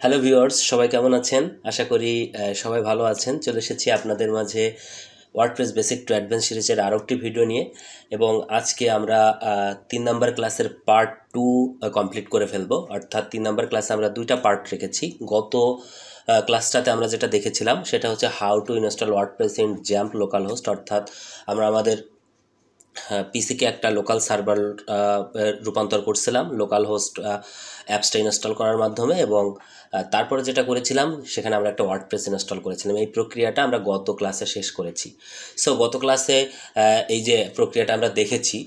Hello viewers, সবাই কেমন আছেন? আশা করি সবাই ভালো আছেন। চলে এসেছি আপনাদের মাঝে ওয়ার্ডপ্রেস বেসিক টু অ্যাডভান্স সিরিজের আরও একটি ভিডিও নিয়ে। এবং আজকে আমরা 3 নাম্বার ক্লাসের পার্ট 2 কমপ্লিট করে ফেলবো। অর্থাৎ 3 নাম্বার ক্লাসে আমরা 2টা পার্ট রেখেছি। গত ক্লাসটাতে আমরা যেটা দেখেছিলাম সেটা হচ্ছে how to install WordPress in XAMPP local host. অর্থাৎ আমরা আমাদের পিসিকে একটা লোকাল সার্ভার রূপান্তর করছিলাম লোকাল হোস্ট অ্যাপসটা ইনস্টল করার মাধ্যমে। এবং তারপরে যেটা করেছিলাম সেখানে আমরা একটা ওয়ার্ডপ্রেস ইনস্টল করেছিলাম। এই প্রক্রিয়াটা আমরা গত ক্লাসে শেষ করেছি। সো গত ক্লাসে এই যে প্রক্রিয়াটা আমরা দেখেছি,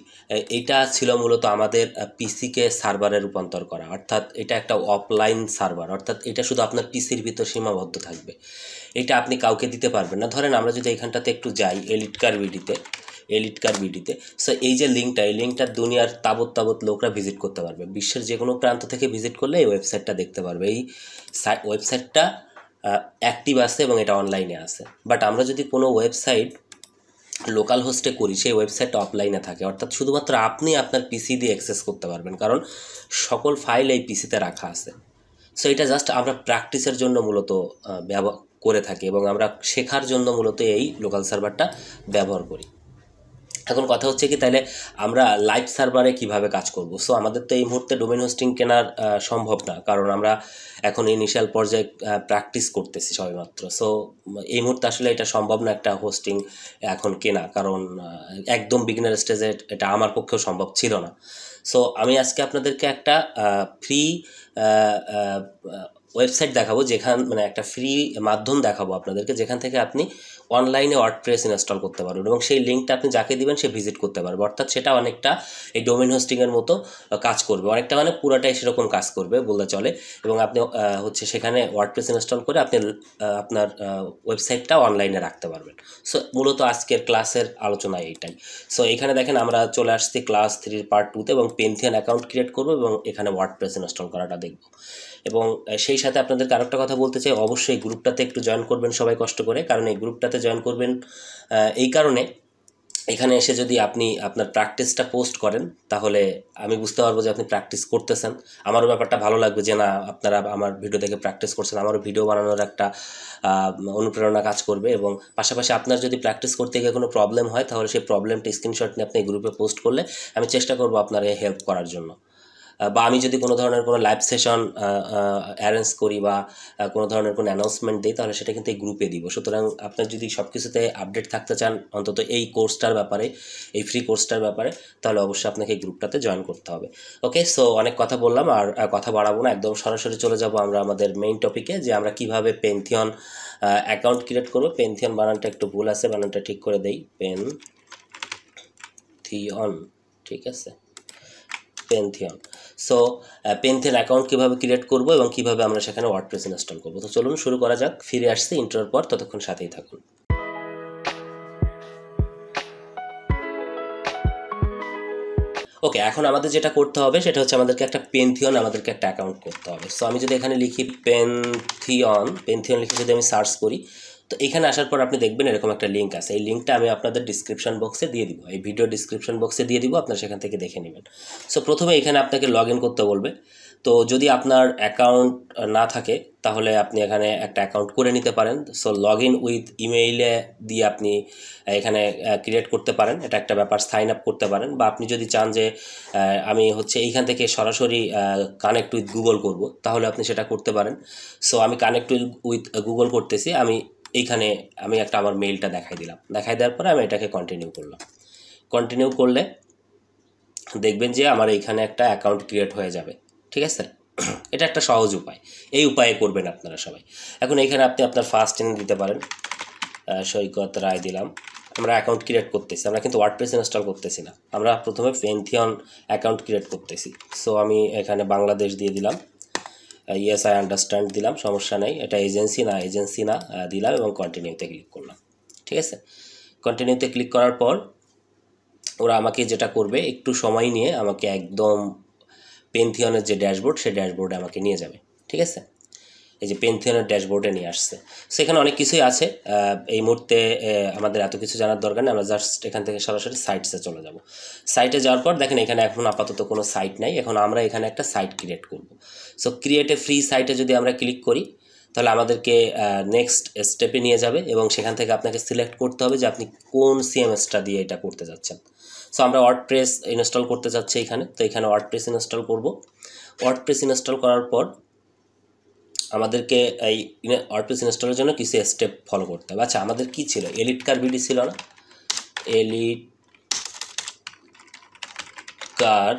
এইটা ছিল মূলত আমাদের পিসিকে সার্ভারে রূপান্তর করা। অর্থাৎ এটা একটা অফলাইন সার্ভার, অর্থাৎ এটা শুধু আপনার পিসির ভিতর সীমাবদ্ধ থাকবে। এটা আপনি কাউকে দিতে পারবেন না। ধরেন আমরা যদি এখানটাতে একটু যাই এলিটকার বিডিতে, সো এই যে লিঙ্কটা, এই লিঙ্কটার দুনিয়ার তাবৎ লোকরা ভিজিট করতে পারবে। বিশ্বের যে কোনো প্রান্ত থেকে ভিজিট করলে এই ওয়েবসাইটটা দেখতে পারবে। এই ওয়েবসাইটটা অ্যাক্টিভ আছে এবং এটা অনলাইনে আছে। বাট আমরা যদি কোনো ওয়েবসাইট লোকাল হোস্টে করি, সেই ওয়েবসাইটটা অফলাইনে থাকে, অর্থাৎ শুধুমাত্র আপনি আপনার পিসি দিয়ে অ্যাক্সেস করতে পারবেন, কারণ সকল ফাইল এই পিসিতে রাখা আছে। সো এটা জাস্ট আমরা প্র্যাকটিসের জন্য মূলত ব্যবহার করে থাকি এবং আমরা শেখার জন্য মূলত এই লোকাল সার্ভারটা ব্যবহার করি। এখন কথা হচ্ছে কি, তাহলে আমরা লাইভ সার্ভারে কিভাবে কাজ করব? সো আমাদের তো এই মুহূর্তে ডোমেন হোস্টিং কেনার সম্ভব না, কারণ আমরা এখন ইনিশিয়াল পর্যায়ে প্র্যাকটিস করতেছি সবেমাত্র। সো এই মুহূর্তে আসলে এটা সম্ভব না একটা হোস্টিং এখন কেনা, কারণ একদম বিগিনার স্টেজে এটা আমার পক্ষেও সম্ভব ছিল না। সো আমি আজকে আপনাদেরকে একটা ফ্রি ওয়েবসাইট দেখাবো, মানে একটা ফ্রি মাধ্যম দেখাবো আপনাদেরকে, যেখান থেকে আপনি অনলাইনে ওয়ার্ডপ্রেস ইনস্টল করতে পারবেন এবং সেই লিঙ্কটা আপনি যাকে দিবেন সে ভিজিট করতে পারবে। অর্থাৎ সেটা অনেকটা এই ডোমেন হোস্টিংয়ের মতো কাজ করবে, অনেকটা মানে পুরোটাই সেরকম কাজ করবে বললে চলে। এবং আপনি হচ্ছে সেখানে ওয়ার্ডপ্রেস ইনস্টল করে আপনি আপনার ওয়েবসাইটটা অনলাইনে রাখতে পারবেন। সো মূলত আজকের ক্লাসের আলোচনা এইটাই। সো এখানে দেখেন আমরা চলে আসছি ক্লাস 3 পার্ট 2তে এবং পেন্থিয়ন অ্যাকাউন্ট ক্রিয়েট করবো এবং এখানে ওয়ার্ডপ্রেস ইনস্টল করাটা দেখব। এবং সেই সাথে আপনাদেরকে আরেকটা কথা বলতে চাই, অবশ্যই এই গ্রুপটাতে একটু জয়েন করবেন সবাই কষ্ট করে, কারণ এই গ্রুপটাতে জয়েন করবেন এই কারণে, এখানে এসে যদি আপনি আপনার প্র্যাকটিসটা পোস্ট করেন তাহলে আমি বুঝতে পারবো যে আপনি প্র্যাকটিস করতেছেন। আমারও ব্যাপারটা ভালো লাগবে যে না, আপনারা আমার ভিডিও দেখে প্র্যাকটিস করছেন, আমারও ভিডিও বানানোর একটা অনুপ্রেরণা কাজ করবে। এবং পাশাপাশি আপনার যদি প্র্যাকটিস করতে গিয়ে কোনো প্রবলেম হয় তাহলে সেই প্রবলেমটা স্ক্রিনশট নিয়ে আপনি এই গ্রুপে পোস্ট করলে আমি চেষ্টা করবো আপনার হেল্প করার জন্য। বা আমি যদি কোনো ধরনের কোনো লাইভ সেশন অ্যারেঞ্জ করি বা কোনো ধরনের কোনো অ্যানাউন্সমেন্ট দিই, তাহলে সেটা কিন্তু এই গ্রুপে দিব। সুতরাং আপনার যদি সব কিছুতে আপডেট থাকতে চান, অন্তত এই কোর্সটার ব্যাপারে, এই ফ্রি কোর্সটার ব্যাপারে, তাহলে অবশ্যই আপনাকে এই গ্রুপটাতে জয়েন করতে হবে। ওকে, সো অনেক কথা বললাম, আর কথা বাড়াবো না, একদম সরাসরি চলে যাব আমরা আমাদের মেইন টপিকে, যে আমরা কিভাবে পেন্থিয়ন অ্যাকাউন্ট ক্রিয়েট করবো। পেন্থিয়ন বানানটা একটু ভুল আছে, বানানটা ঠিক করে দেই, পেন্থিয়ন, ঠিক আছে, পেন্থিয়ন। সো পেন্থিয়ন অ্যাকাউন্ট কীভাবে ক্রিয়েট করবো এবং কীভাবে আমরা সেখানে ওয়ার্ডপ্রেস ইনস্টল করবো, তো চলুন শুরু করা যাক। ফিরে আসছি ইন্ট্রোর পর, ততক্ষণ সাথেই থাকুন। ওকে, এখন আমাদের যেটা করতে হবে সেটা হচ্ছে আমাদেরকে একটা অ্যাকাউন্ট করতে হবে। সো আমি যদি এখানে লিখি পেন্থিয়ন লিখে যদি আমি সার্চ করি, তো এখানে আসার পর আপনি দেখবেন এরকম একটা লিঙ্ক আছে। এই লিঙ্কটা আমি আপনাদের ডিসক্রিপশন বক্সে দিয়ে দিব, এই ভিডিও ডিসক্রিপশন বক্সে দিয়ে দিব, আপনারা সেখান থেকে দেখে নেবেন। সো প্রথমে এখানে আপনাকে লগ ইন করতে বলবে। তো যদি আপনার অ্যাকাউন্ট না থাকে তাহলে আপনি এখানে একটা অ্যাকাউন্ট করে নিতে পারেন। সো লগ ইন উইথ ইমেইলে দিয়ে আপনি এখানে ক্রিয়েট করতে পারেন, এটা একটা ব্যাপার। সাইন আপ করতে পারেন, বা আপনি যদি চান যে আমি হচ্ছে এইখান থেকে সরাসরি কানেক্ট উইথ গুগল করব, তাহলে আপনি সেটা করতে পারেন। সো আমি কানেক্ট উইথ গুগল করতেছি। এইখানে আমি একটা আমার মেইলটা দেখাই দেওয়ার পরে আমি এটাকে কন্টিনিউ করলাম। কন্টিনিউ করলে দেখবেন যে আমার এইখানে একটা অ্যাকাউন্ট ক্রিয়েট হয়ে যাবে, ঠিক আছে। এটা একটা সহজ উপায়, এই উপায়ে করবেন আপনারা সবাই। এখন এইখানে আপনি আপনার ফার্স্ট নেম দিতে পারেন, সৈকত রায় দিলাম। আমরা অ্যাকাউন্ট ক্রিয়েট করতেছি, আমরা কিন্তু ওয়ার্ডপ্রেস ইনস্টল করতেছি না, আমরা প্রথমে পেন্থিয়ন অ্যাকাউন্ট ক্রিয়েট করতেছি। সো আমি এখানে বাংলাদেশ দিয়ে দিলাম, ইয়েস আই আন্ডারস্ট্যান্ড দিলাম, সমস্যা নেই। এটা এজেন্সি না দিলাম এবং কন্টিনিউতে ক্লিক করলাম, ঠিক আছে। কন্টিনিউতে ক্লিক করার পর ওরা আমাকে যেটা করবে, একটু সময় নিয়ে আমাকে একদম পেন্থিয়নের যে ড্যাশবোর্ড, সেই ড্যাশবোর্ডে আমাকে নিয়ে যাবে, ঠিক আছে। এই যে পেন্থিয়নের ড্যাশবোর্ডে নিয়ে আসছে। সেখানে অনেক কিছুই আছে, এই মুহূর্তে আমাদের এত কিছু জানার দরকার নেই। আমরা জাস্ট এখান থেকে সরাসরি সাইটসে চলে যাব। সাইটে যাওয়ার পর দেখেন এখানে এখন আপাতত কোনো সাইট নাই, এখন আমরা এখানে একটা সাইট ক্রিয়েট করব। সো ক্রিয়েট এ ফ্রি সাইটে যদি আমরা ক্লিক করি তাহলে আমাদেরকে নেক্সট স্টেপে নিয়ে যাবে এবং সেখান থেকে আপনাকে সিলেক্ট করতে হবে যে আপনি কোন সিএমএসটা দিয়ে এটা করতে যাচ্ছেন। সো আমরা ওয়ার্ডপ্রেস ইনস্টল করতে যাচ্ছি এখানে, তো এখানে ওয়ার্ডপ্রেস ইনস্টল করব। ওয়ার্ডপ্রেস ইনস্টল করার পর আমাদেরকে এই ওয়ার্ডপ্রেস ইনস্টলের জন্য কিছু স্টেপ ফলো করতে হবে। আচ্ছা, আমাদের কি ছিল, এলিট কার বিডি ছিল না, এলিট কার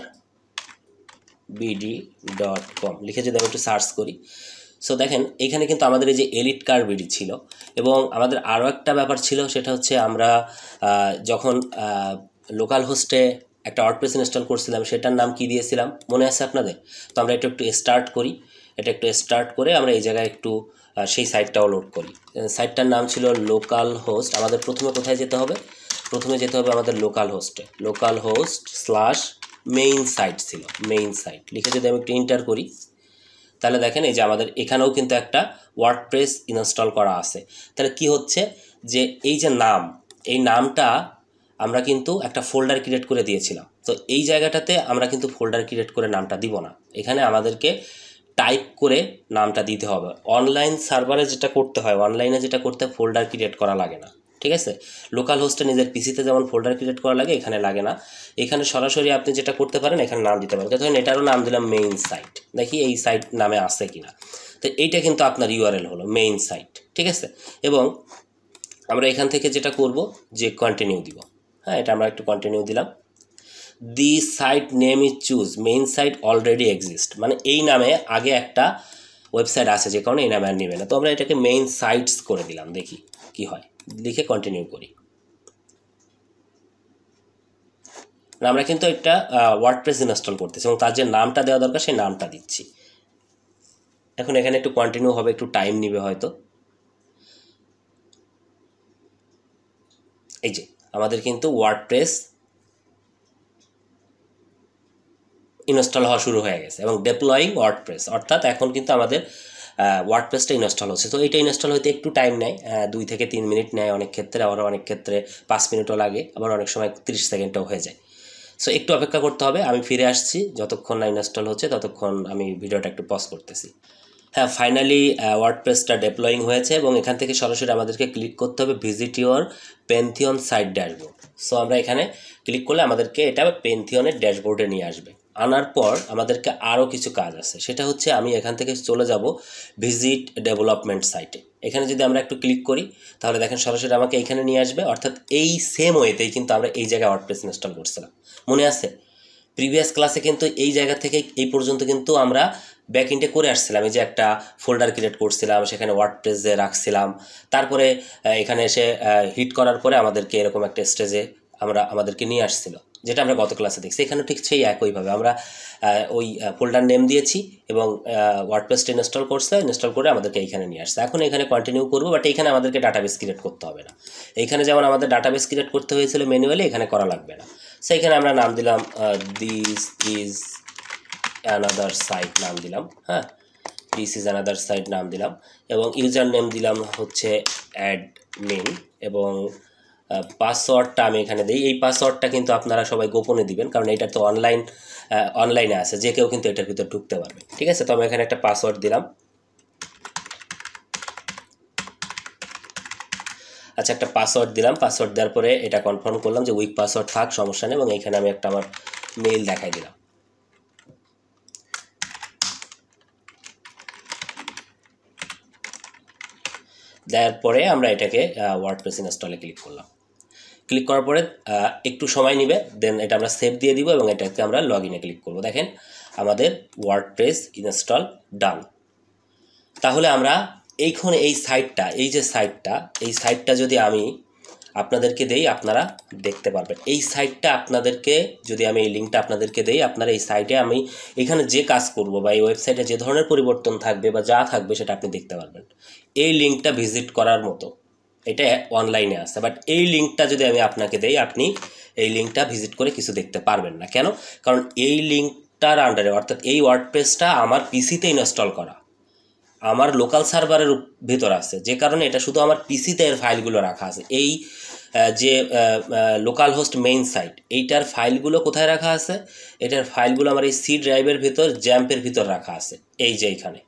bd.com লিখে যদি আমি একটু সার্চ করি, সো দেখেন এখানে কিন্তু আমাদের এই যে এলিট কার বিডি ছিল। এবং আমাদের আরও একটা ব্যাপার ছিল, সেটা হচ্ছে আমরা যখন লোকাল হোস্টে একটা ওয়ার্ডপ্রেস ইনস্টল করছিলাম সেটার নাম কি দিয়েছিলাম মনে আছে আপনাদের? তো আমরা এটা একটু স্টার্ট করি, এটা একটু স্টার্ট করে আমরা এই জায়গায় একটু সেই সাইটটাও লোড করি। সাইটটার নাম ছিল লোকাল হোস্ট। আমাদের প্রথমে কোথায় যেতে হবে? প্রথমে যেতে হবে আমাদের লোকাল হোস্টে, লোকাল হোস্ট /মেইন সাইট ছিল, মেইন সাইট লিখে যদি আমি একটু এন্টার করি তাহলে দেখেন এই যে আমাদের এখানেও কিন্তু একটা ওয়ার্ডপ্রেস ইনস্টল করা আছে। তাহলে কি হচ্ছে যে এই যে নাম, এই নামটা আমরা কিন্তু একটা ফোল্ডার ক্রিয়েট করে দিয়েছিলাম। তো এই জায়গাটাতে আমরা কিন্তু ফোল্ডার ক্রিয়েট করে নামটা দিব না, এখানে আমাদেরকে টাইপ করে নামটা দিতে হবে। অনলাইন সার্ভারে যেটা করতে হয়, অনলাইনে যেটা করতে ফোল্ডার ক্রিয়েট করা লাগে না, ঠিক আছে? লোকাল হোস্টে নিজের পিসিতে যেমন ফোল্ডার ক্রিয়েট করা লাগে, এখানে লাগে না। এখানে সরাসরি আপনি যেটা করতে পারেন, এখানে নাম দিতে পারেন। ধরেন এটারও নাম দিলাম মেইন সাইট, দেখি এই সাইট নামে আছে কিনা। তো এইটা কিন্তু আপনার ইউআরএল হলো মেইন সাইট, ঠিক আছে? এবং আমরা এখান থেকে যেটা করব যে কন্টিনিউ দিব, হ্যাঁ এটা আমরা একটু কন্টিনিউ দিলাম। The site name is choose main site already exist, মানে এই নামে আগে একটা ওয়েবসাইট আছে যে কারণে এই নামে আর নেবে না। তো আমরা এটাকে মেইন সাইটস করে দিলাম, দেখি কি হয়, লিখে কন্টিনিউ করি। আমরা কিন্তু একটা ওয়ার্ডপ্রেস ইনস্টল করতেছি এবং তার যে নামটা দেওয়া দরকার সেই নামটা দিচ্ছি। এখন এখানে একটু কন্টিনিউ হবে, একটু টাইম নেবে হয়তো। এই যে আমাদের কিন্তু ওয়ার্ডপ্রেস ইনস্টল হওয়া শুরু হয়ে গেছে এবং ডেপ্লয়িং ওয়ার্ডপ্রেস, অর্থাৎ এখন কিন্তু আমাদের ওয়ার্ডপ্রেসটা ইনস্টল হচ্ছে। তো এইটা ইনস্টল হইতে একটু টাইম নেয়, 2 থেকে 3 মিনিট নেয় অনেক ক্ষেত্রে, আবার অনেক ক্ষেত্রে 5 মিনিটও লাগে, আবার অনেক সময় 30 সেকেন্ডও হয়ে যায়। সো একটু অপেক্ষা করতে হবে, আমি ফিরে আসছি। যতক্ষণ না ইনস্টল হচ্ছে ততক্ষণ আমি ভিডিওটা একটু পজ করতেছি। হ্যাঁ, ফাইনালি ওয়ার্ডপ্রেসটা ডেপ্লয়িং হয়েছে এবং এখান থেকে সরাসরি আমাদেরকে ক্লিক করতে হবে visit your Pantheon site dashboard. So আমরা এখানে ক্লিক করলে আমাদেরকে এটা পেন্থিয়নের ড্যাশবোর্ডে নিয়ে আসবে। আনার পর আমাদেরকে আরও কিছু কাজ আছে, সেটা হচ্ছে আমি এখান থেকে চলে যাব ভিজিট ডেভেলপমেন্ট সাইটে। এখানে যদি আমরা একটু ক্লিক করি তাহলে দেখেন সরাসরি আমাকে এইখানে নিয়ে আসবে, অর্থাৎ এই সেম ওয়েতেই কিন্তু আমরা এই জায়গায় ওয়ার্ডপ্রেস ইনস্টল করছিলাম, মনে আছে? প্রিভিয়াস ক্লাসে কিন্তু এই জায়গা থেকে এই পর্যন্ত কিন্তু আমরা ব্যাক এন্ডে করে আসছিলাম। এই যে একটা ফোল্ডার ক্রিয়েট করছিলাম, সেখানে ওয়ার্ডপ্রেসে রাখছিলাম, তারপরে এখানে এসে হিট করার পরে আমাদেরকে এরকম একটা স্টেজে আমাদেরকে নিয়ে আসছিল, যেটা আমরা গত ক্লাসে দেখছি। এখানে ঠিক সেই একইভাবে আমরা ওই ফোল্ডার নেম দিয়েছি এবং ওয়ার্ডপ্রেসটা ইনস্টল করছে, ইনস্টল করে আমাদেরকে এইখানে নিয়ে আসছে। এখন এখানে কন্টিনিউ করবো, বাট এইখানে আমাদেরকে ডাটাবেস ক্রিয়েট করতে হবে না। এইখানে যেমন আমাদের ডাটাবেস ক্রিয়েট করতে হয়েছিল ম্যানুয়ালি, এখানে করা লাগবে না। সেইখানে আমরা নাম দিলাম দিস ইজ অ্যানাদার সাইট নাম দিলাম, হ্যাঁ দিস ইজ অ্যানাদার সাইট নাম দিলাম এবং ইউজার নেম দিলাম হচ্ছে অ্যাডমিন এবং পাসওয়ার্ডটা আমি এখানে দিই। এই পাসওয়ার্ডটা কিন্তু আপনারা সবাই গোপনে দিবেন, কারণ এটা তো অনলাইনে আছে, যে কেউ কিন্তু এটার ভিতরে ঢুকতে পারবে, ঠিক আছে? তো আমি এখানে একটা পাসওয়ার্ড দিলাম। আচ্ছা, একটা পাসওয়ার্ড দিলাম। পাসওয়ার্ড দেওয়ার পরে এটা কনফার্ম করলাম যে উইক পাসওয়ার্ড থাক, সমস্যা নেই, এবং এখানে আমি একটা আমার মেইল দেখাই দিলাম। দেওয়ার পরে আমরা এটাকে ওয়ার্ডপ্রেস ইনস্টলে ক্লিক করলাম। ক্লিক করার পরে একটু সময় নেবে, দেন এটা আমরা সেভ দিয়ে দিব এবং এটাকে আমরা লগ ইনে ক্লিক করব। দেখেন আমাদের ওয়ার্ডপ্রেস ইনস্টল ডান। তাহলে আমরা এইখানে এই সাইটটা, এই যে সাইটটা, এই সাইটটা যদি আমি আপনাদেরকে দেই আপনারা দেখতে পারবেন। এই সাইটটা আপনাদেরকে যদি আমি এই লিঙ্কটা আপনাদেরকে দেই, আপনারা এই সাইটে আমি এখানে যে কাজ করব বা এই ওয়েবসাইটে যে ধরনের পরিবর্তন থাকবে বা যা থাকবে সেটা আপনি দেখতে পারবেন। এই লিঙ্কটা ভিজিট করার মতো, এটা অনলাইনে আছে, বাট এই লিঙ্কটা যদি আমি আপনাকে দেই, আপনি এই লিঙ্কটা ভিজিট করে কিছু দেখতে পারবেন না। কেন? কারণ এই লিঙ্কটার আন্ডারে, অর্থাৎ এই ওয়ার্ডপ্রেসটা আমার পিসিতে ইনস্টল করা, আমার লোকাল সার্ভারের ভিতর আছে, যে কারণে এটা শুধু আমার পিসিতে এর ফাইলগুলো রাখা আছে। এই যে লোকাল হোস্ট মেইন সাইট, এইটার ফাইলগুলো কোথায় রাখা আছে? এটার ফাইলগুলো আমার এই সি ড্রাইভের ভিতর, জ্যাম্পের ভিতর রাখা আছে। এই যে এইখানে,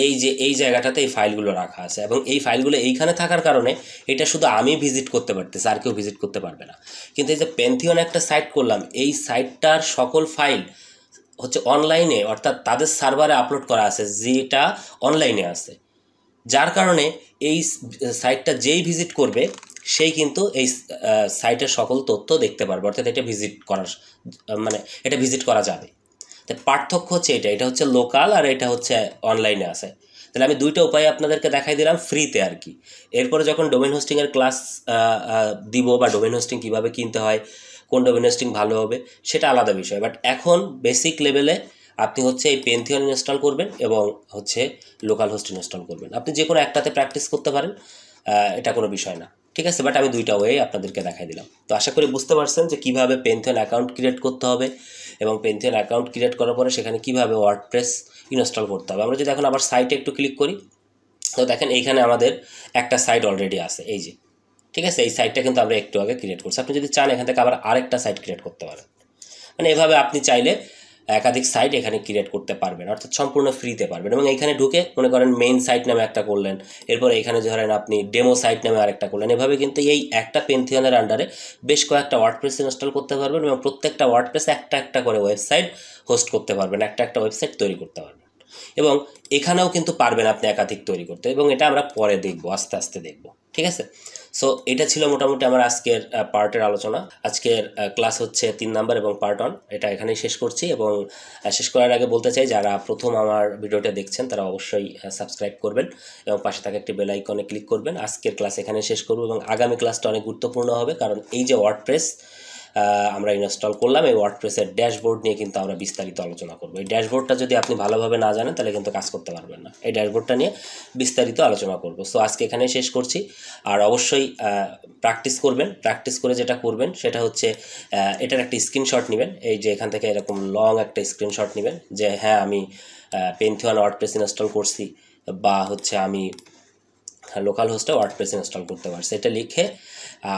এই যে এই জায়গাটাতে এই ফাইলগুলো রাখা আছে, এবং এই ফাইলগুলো এইখানে থাকার কারণে এটা শুধু আমি ভিজিট করতে পারতেছি, আর কেউ ভিজিট করতে পারবে না। কিন্তু এই যে প্যান্থিয়ন একটা সাইট করলাম, এই সাইটটার সকল ফাইল হচ্ছে অনলাইনে, অর্থাৎ তাদের সার্ভারে আপলোড করা আছে, যেটা অনলাইনে আছে। যার কারণে এই সাইটটা যেই ভিজিট করবে সেই কিন্তু এই সাইটের সকল তথ্য দেখতে পারবে, অর্থাৎ এটা ভিজিট করার মানে এটা ভিজিট করা যাবে। তাই পার্থক্য হচ্ছে এটা হচ্ছে লোকাল আর এটা হচ্ছে অনলাইনে আছে। তাহলে আমি দুইটা উপায় আপনাদেরকে দেখাই দিলাম ফ্রিতে আর কি। এরপরে যখন ডোমেন হোস্টিংয়ের ক্লাস দিব, বা ডোমেন হোস্টিং কীভাবে কিনতে হয়, কোন ডোমেন হোস্টিং ভালো হবে, সেটা আলাদা বিষয়। বাট এখন বেসিক লেভেলে আপনি হচ্ছে এই প্যান্থিয়ন ইনস্টল করবেন এবং হচ্ছে লোকাল হোস্ট ইনস্টল করবেন। আপনি যে কোনো একটাতে প্র্যাকটিস করতে পারেন, এটা কোনো বিষয় না, ঠিক আছে। বাট আমি দুইটা ওয়ে আপনাদেরকে দেখাই দিলাম। তো আশা করি বুঝতে পারছেন যে কীভাবে প্যান্থিয়ন অ্যাকাউন্ট ক্রিয়েট করতে হবে, এবং প্যান্থিয়ন অ্যাকাউন্ট ক্রিয়েট করার পরে সেখানে কীভাবে ওয়ার্ডপ্রেস ইনস্টল করতে হবে। আমরা যদি এখন আবার সাইটে একটু ক্লিক করি, তো দেখেন এইখানে আমাদের একটা সাইট অলরেডি আছে, এই যে, ঠিক আছে। এই সাইটটা কিন্তু আমরা একটু আগে ক্রিয়েট করছি। আপনি যদি চান এখান থেকে আবার আরেকটা সাইট ক্রিয়েট করতে পারেন। মানে এভাবে আপনি চাইলে একাধিক সাইট এখানে ক্রিয়েট করতে পারবেন, অর্থাৎ সম্পূর্ণ ফ্রিতে পারবেন। এবং এইখানে ঢুকে মনে করেন মেইন সাইট নামে একটা করলেন, এরপর এখানে ধরেন আপনি ডেমো সাইট নামে আরেকটা করলেন। এভাবে কিন্তু এই একটা প্যান্থিয়নের আন্ডারে বেশ কয়েকটা ওয়ার্ডপ্রেস ইনস্টল করতে পারবেন, এবং প্রত্যেকটা ওয়ার্ডপ্রেসে একটা একটা করে ওয়েবসাইট হোস্ট করতে পারবেন, একটা একটা ওয়েবসাইট তৈরি করতে পারবেন। এবং এখানেও কিন্তু পারবেন আপনি একাধিক তৈরি করতে, এবং এটা আমরা পরে দেখবো, আস্তে আস্তে দেখবো, ঠিক আছে। সো এটা ছিল মোটামুটি আমার আজকের পার্টের আলোচনা। আজকের ক্লাস হচ্ছে 3 নাম্বার এবং পার্ট 1, এটা এখানেই শেষ করছি। এবং শেষ করার আগে বলতে চাই, যারা প্রথম আমার ভিডিওটা দেখছেন তারা অবশ্যই সাবস্ক্রাইব করবেন এবং পাশে থাকা একটি বেল আইকনে ক্লিক করবেন। আজকের ক্লাস এখানে শেষ করব, এবং আগামী ক্লাসটা অনেক গুরুত্বপূর্ণ হবে, কারণ এই যে ওয়ার্ডপ্রেস আমরা ইনস্টল করলাম, এই ওয়ার্ডপ্রেসের ড্যাশবোর্ড নিয়ে কিন্তু আমরা বিস্তারিত আলোচনা করব। এই ড্যাশবোর্ডটা যদি আপনি ভালোভাবে না জানেন তাহলে কিন্তু কাজ করতে পারবেন না। এই ড্যাশবোর্ডটা নিয়ে বিস্তারিত আলোচনা করব। সো আজকে এখানেই শেষ করছি। আর অবশ্যই প্র্যাকটিস করবেন। প্র্যাকটিস করে যেটা করবেন সেটা হচ্ছে এটার একটা স্ক্রিনশট নেবেন। এই যে এখান থেকে এরকম লং একটা স্ক্রিনশট নেবেন, যে হ্যাঁ আমি প্যান্থিয়ন ওয়ার্ডপ্রেস ইনস্টল করছি, বা হচ্ছে আমি লোকাল হোস্টে ওয়ার্ডপ্রেস ইনস্টল করতে পারছি। এটা লিখে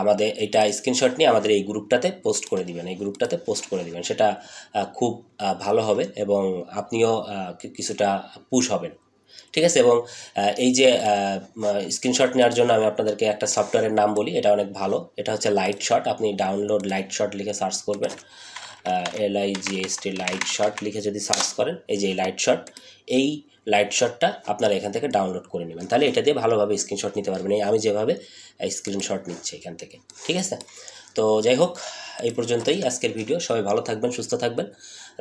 আমাদের এটা স্ক্রিনশট নিয়ে আমাদের এই গ্রুপটাতে পোস্ট করে দিবেন, এই গ্রুপটাতে পোস্ট করে দিবেন। সেটা খুব ভালো হবে, এবং আপনিও কিছুটা পুশ হবেন, ঠিক আছে। এবং এই যে স্ক্রিনশট নেওয়ার জন্য আমি আপনাদেরকে একটা সফটওয়্যারের নাম বলি, এটা অনেক ভালো। এটা হচ্ছে লাইট শট। আপনি ডাউনলোড লাইট শট লিখে সার্চ করবেন, LIGHT লাইট শট লিখে যদি সার্চ করেন, এই যে এই লাইট শট, এই লাইট শটটা আপনারা এখান থেকে ডাউনলোড করে নেবেন। তাহলে এটা দিয়ে ভালোভাবে স্ক্রিনশট নিতে পারবেন, এই আমি যেভাবে স্ক্রিনশট নিচ্ছি এখান থেকে, ঠিক আছে। তো যাই হোক, এই পর্যন্তই আজকের ভিডিও। সবাই ভালো থাকবেন, সুস্থ থাকবেন।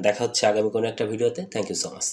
দেখা হচ্ছে আগামী কোনো একটা ভিডিওতে। Thank you so much.